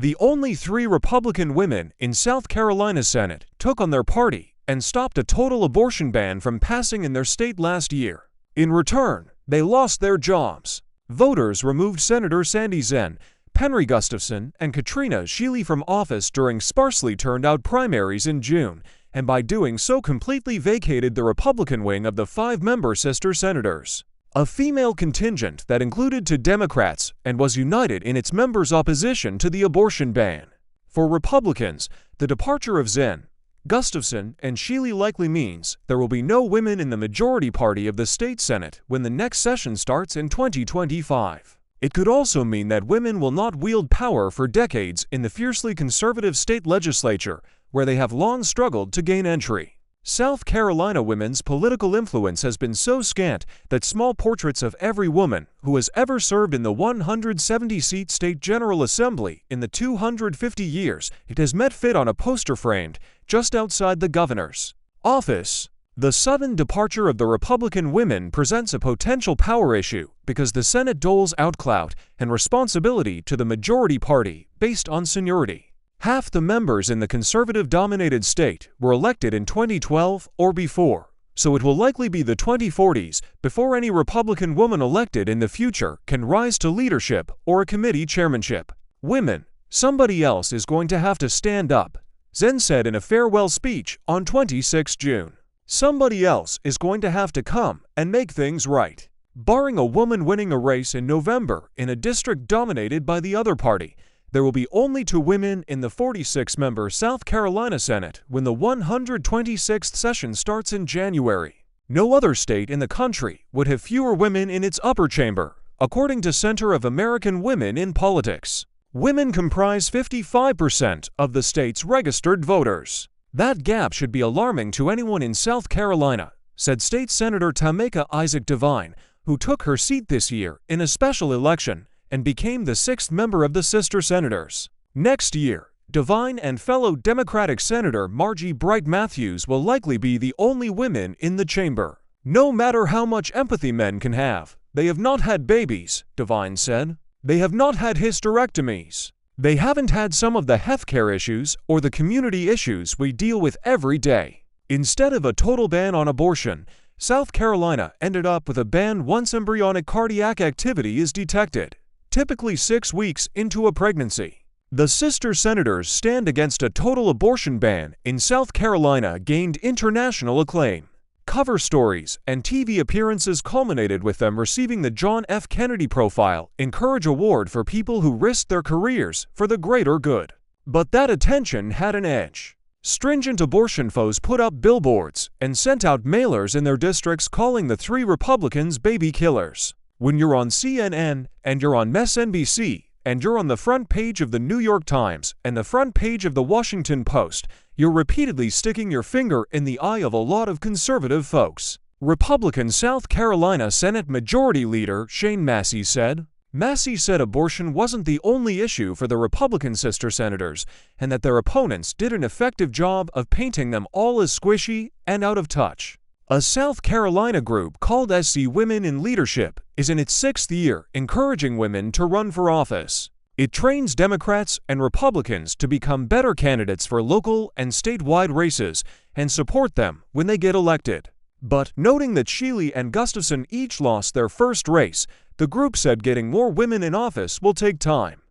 The only 3 Republican women in South Carolina Senate took on their party and stopped a total abortion ban from passing in their state last year. In return, they lost their jobs. Voters removed Senator Sandy Zen, Penry Gustafson, and Katrina Shealy from office during sparsely turned-out primaries in June, and by doing so completely vacated the Republican wing of the 5-member sister senators. A female contingent that included 2 Democrats and was united in its members' opposition to the abortion ban. For Republicans, the departure of Zen, Gustafson, and Shealy likely means there will be no women in the majority party of the state Senate when the next session starts in 2025. It could also mean that women will not wield power for decades in the fiercely conservative state legislature, where they have long struggled to gain entry. South Carolina women's political influence has been so scant that small portraits of every woman who has ever served in the 170-seat state General Assembly in the 250 years it has met fit on a poster framed just outside the governor's office. The sudden departure of the Republican women presents a potential power issue because the Senate doles out clout and responsibility to the majority party based on seniority. Half the members in the conservative-dominated state were elected in 2012 or before, so it will likely be the 2040s before any Republican woman elected in the future can rise to leadership or a committee chairmanship. Women, somebody else is going to have to stand up, Zen said in a farewell speech on 26 June. Somebody else is going to have to come and make things right. Barring a woman winning a race in November in a district dominated by the other party, there will be only 2 women in the 46-member South Carolina Senate when the 126th session starts in January. No other state in the country would have fewer women in its upper chamber, according to Center of American Women in Politics. Women comprise 55% of the state's registered voters. That gap should be alarming to anyone in South Carolina, said State Senator Tameka Isaac Devine, who took her seat this year in a special election and became the 6th member of the sister senators. Next year, Devine and fellow Democratic Senator Margie Bright Matthews will likely be the only women in the chamber. No matter how much empathy men can have, they have not had babies, Devine said. They have not had hysterectomies. They haven't had some of the healthcare issues or the community issues we deal with every day. Instead of a total ban on abortion, South Carolina ended up with a ban once embryonic cardiac activity is detected, typically 6 weeks into a pregnancy. The sister senators' stand against a total abortion ban in South Carolina gained international acclaim. Cover stories and TV appearances culminated with them receiving the John F. Kennedy Profile Encourage Award for people who risked their careers for the greater good. But that attention had an edge. Stringent abortion foes put up billboards and sent out mailers in their districts calling the 3 Republicans baby killers. When you're on CNN and you're on MSNBC and you're on the front page of the New York Times and the front page of the Washington Post, you're repeatedly sticking your finger in the eye of a lot of conservative folks. Republican South Carolina Senate Majority Leader Shane Massey said. Massey said abortion wasn't the only issue for the Republican sister senators and that their opponents did an effective job of painting them all as squishy and out of touch. A South Carolina group called SC Women in Leadership is in its 6th year encouraging women to run for office. It trains Democrats and Republicans to become better candidates for local and statewide races and support them when they get elected. But, noting that Shealy and Gustafson each lost their first race, the group said getting more women in office will take time.